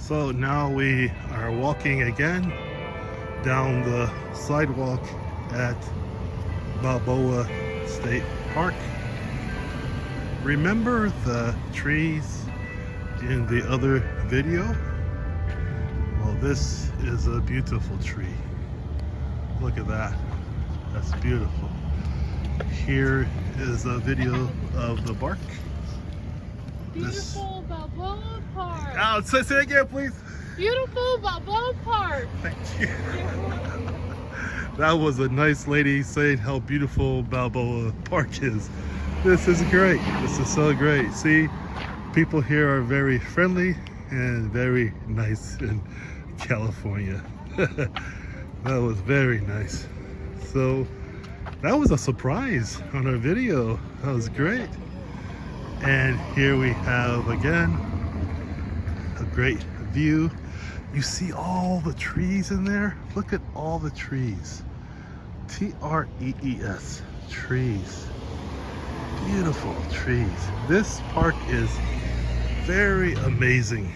So now we are walking again down the sidewalk at Balboa State Park. Remember the trees in the other video? Well, this is a beautiful tree. Look at that. That's beautiful. Here is a video of the bark. Beautiful Balboa Park. Oh, say it again, please. Beautiful Balboa Park. Thank you. That was a nice lady saying how beautiful Balboa Park is. This is great. This is so great. See, people here are very friendly and very nice in California. That was very nice. So that was a surprise on our video. That was great. And here we have again a great view. You see all the trees in there? Look at all the trees. T-R-E-E-S, trees. Beautiful trees. This park is very amazing.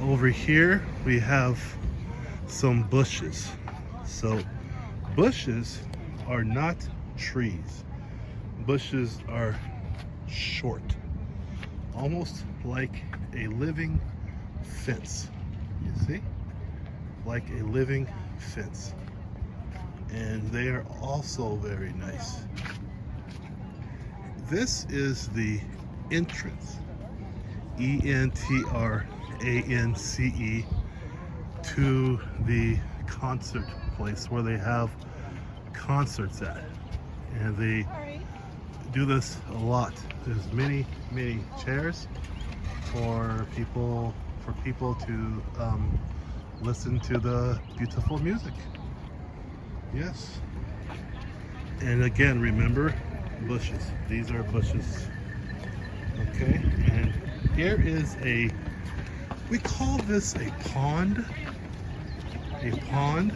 Over here we have some bushes. So bushes are not trees. Bushes are short, almost like a living fence. You see? Like a living fence. And they are also very nice. This is the entrance, E-N-T-R-A-N-C-E, to the concert place where they have concerts at. And they do this a lot. There's many chairs for people to listen to the beautiful music. Yes. And again, remember, bushes. These are bushes. Okay. And here is we call this a pond. A pond.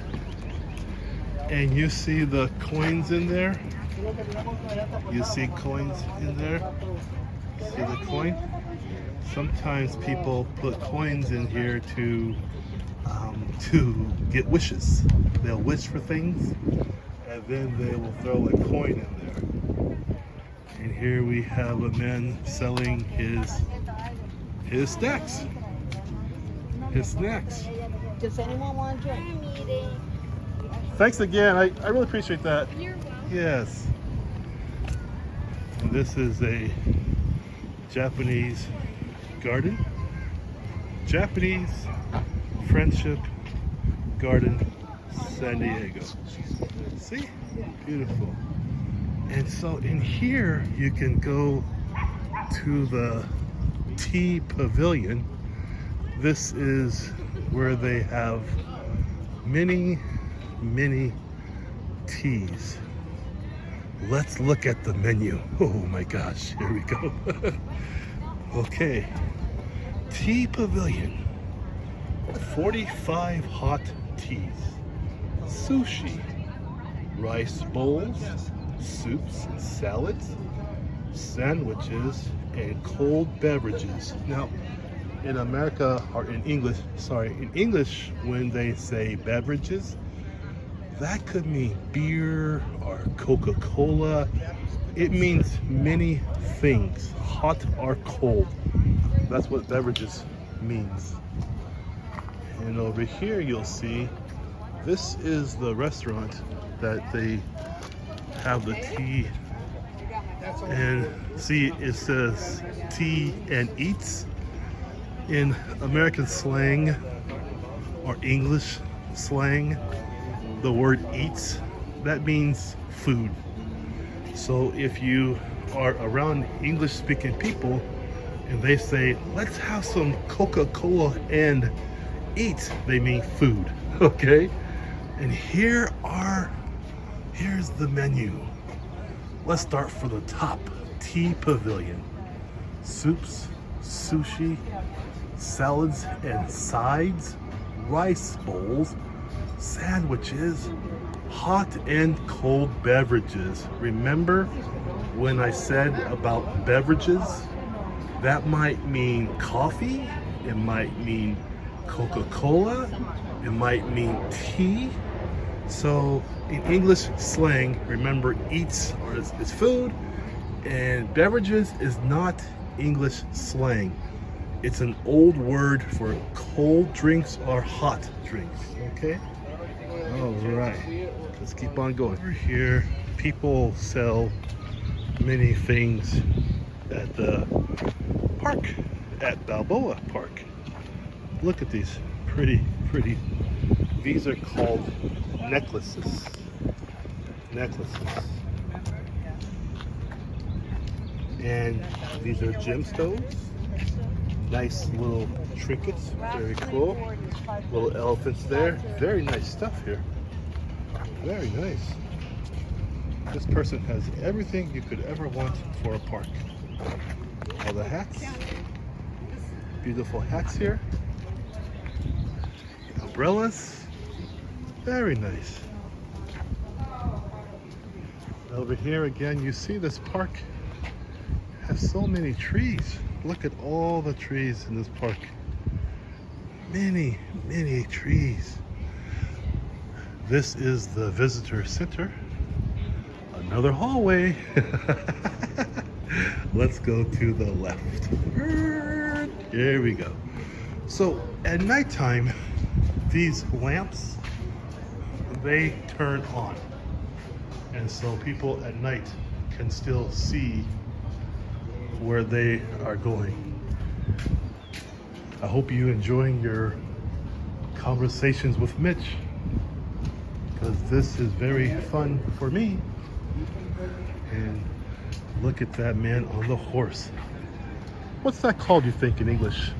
And you see the coins in there. You see coins in there? See the coin? Sometimes people put coins in here to get wishes. They'll wish for things, and then they will throw a coin in there. And here we have a man selling his snacks. His snacks. Does anyone want to join the meeting? Thanks again. I really appreciate that. You're welcome. Yes. And this is a Japanese garden. Japanese Friendship Garden, San Diego. See? Beautiful. And so in here you can go to the tea pavilion. This is where they have many teas. Let's look at the menu. Oh my gosh, here we go. Okay, tea pavilion, 45 hot teas, sushi, rice bowls, soups and salads, sandwiches, and cold beverages. Now, in America, or in English, when they say beverages, that could mean beer or Coca-Cola. It means many things, hot or cold. That's what beverages means. And over here you'll see, this is the restaurant that they have the tea. And see, it says tea and eats. In American slang or English slang, the word eats, that means food. So if you are around English speaking people and they say, let's have some Coca-Cola and eat, they mean food. Okay? And here's the menu. Let's start from the top. Tea pavilion. Soups, sushi, salads and sides, rice bowls, sandwiches, hot and cold beverages. Remember when I said about beverages? That might mean coffee, It might mean Coca-Cola. It might mean tea. So in English slang, remember eats is food, and beverages is not English slang. It's an old word for cold drinks or hot drinks, okay? All right, let's keep on going. Over here, people sell many things at the park, at Balboa Park. Look at these pretty. These are called necklaces. And these are gemstones. Nice little trinkets, very cool. Little elephants there. Very nice stuff here. Very nice. This person has everything you could ever want for a park. All the hats. Beautiful hats here. Umbrellas. Very nice. Over here again, you see this park has so many trees. Look at all the trees in this park. Many trees. This is the visitor center. Another hallway. Let's go to the left. Here we go. So at nighttime, these lamps, they turn on. And so people at night can still see where they are going. I hope you enjoying your conversations with Mitch, because this is very fun for me. And look at that man on the horse. What's that called, you think, in English?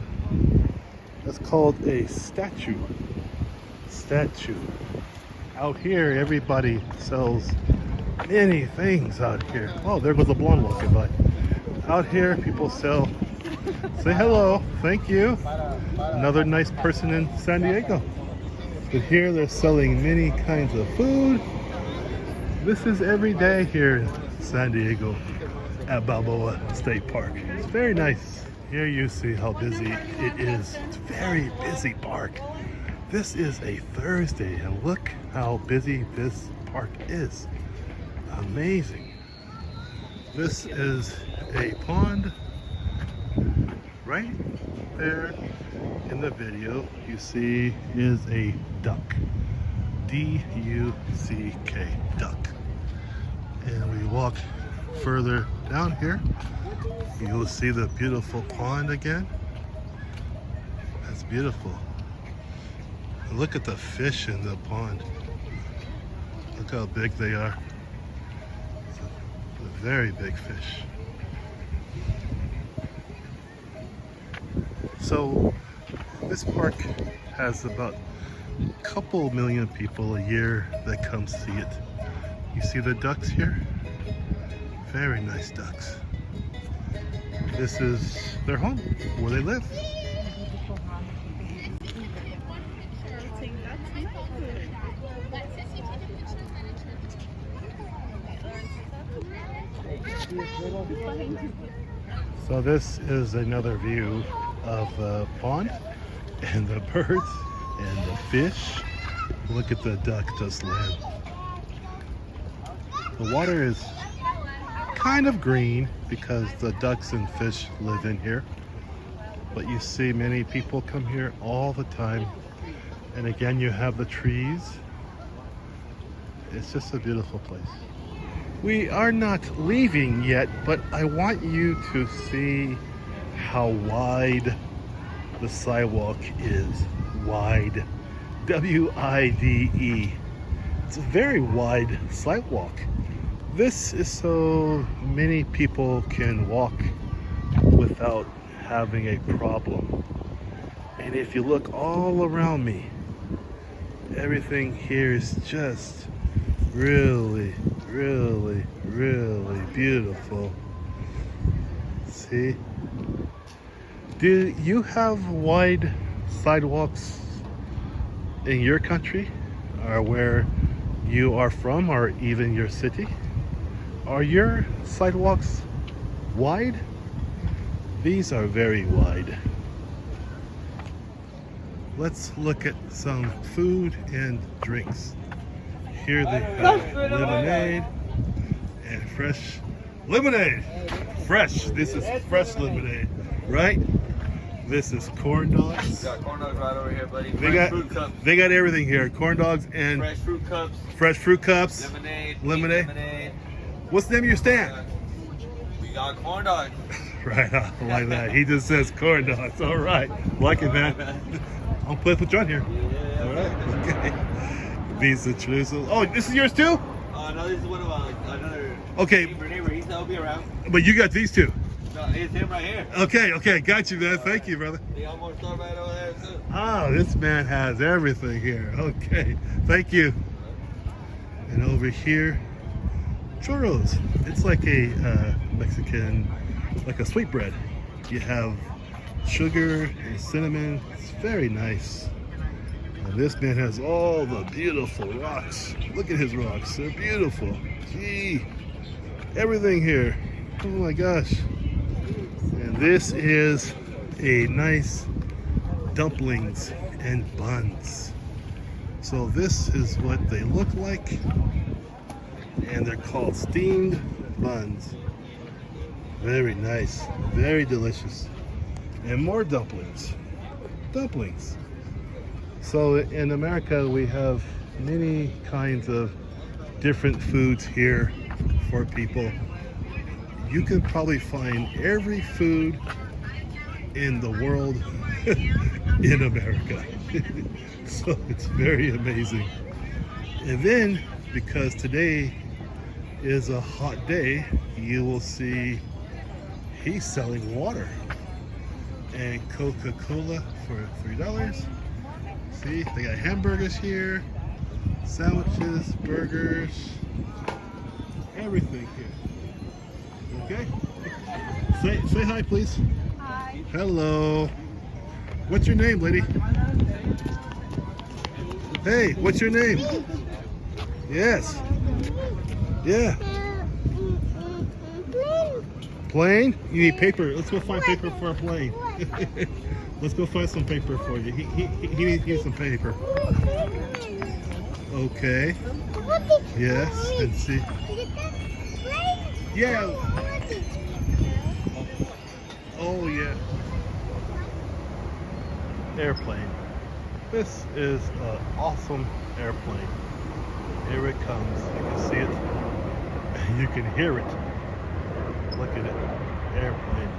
That's called a statue. Out here, everybody sells many things out here. Oh, there goes a blonde walking by. Out here, people sell. Say hello. Thank you. Another nice person in San Diego. But here, they're selling many kinds of food. This is every day here in San Diego at Balboa State Park. It's very nice. Here you see how busy it is. It's a very busy park. This is a Thursday, and look how busy this park is. Amazing. This is a pond. Right there in the video you see is a duck. D-U-C-K, duck. And we walk further down here, you'll see the beautiful pond again. That's beautiful. And look at the fish in the pond. Look how big they are. It's a very big fish. So this park has about a couple million people a year that come see it. You see the ducks here? Very nice ducks. This is their home, where they live. So this is another view of the pond and the birds and the fish. Look at the duck just land. The water is kind of green because the ducks and fish live in here. But you see many people come here all the time. And again, you have the trees. It's just a beautiful place. We are not leaving yet, but I want you to see how wide the sidewalk is. Wide. W-I-D-E. It's a very wide sidewalk. This is so many people can walk without having a problem. And if you look all around me, everything here is just really beautiful. See? Do you have wide sidewalks in your country, or where you are from, or even your city? Are your sidewalks wide? These are very wide. let's look at some food and drinks. Here they have lemonade and fresh lemonade. Fresh. This is fresh lemonade, right? This is corn dogs. Got corn dogs right over here, buddy. Fruit cups. They got everything here. Corn dogs and Fresh fruit cups. fresh fruit cups. Lemonade. Lemonade. What's the name of your stand? We got corn dogs. Right, I like that. He just says corn dogs. All right. Like it, man. I'll put John here. Yeah. All right. Okay. These are Churros. Oh, this is yours too? No, this is one of another Okay. neighbor. He'll be around. But you got these two. No, it's him right here. Okay. Got you, man. Thank you, brother. He almost started right over there, too. Oh, this man has everything here. Okay. Thank you. And over here, churros. It's like a Mexican, like a sweetbread. You have sugar and cinnamon. It's very nice. And this man has all the beautiful rocks. Look at his rocks. They're beautiful. Gee. Everything here. Oh my gosh. And this is a nice dumplings and buns. So this is what they look like. And they're called steamed buns. Very nice. Very delicious. And more dumplings. Dumplings. So in America, we have many kinds of different foods here for people. You can probably find every food in the world in America. So it's very amazing. And then, because today is a hot day, you will see he's selling water and Coca-Cola for $3. See, they got hamburgers here, sandwiches, burgers, everything here. Okay? Say hi, please. Hi. Hello. What's your name, lady? Hey, what's your name? Yes. Yeah. Plane? You need paper. Let's go find paper for a plane. Let's go find some paper for you. He needs some paper. Okay. Yes, and see. Yeah. Oh, yeah. Airplane. This is an awesome airplane. Here it comes. You can see it. You can hear it. Look at it. Airplane.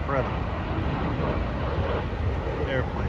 Incredible. Airplane.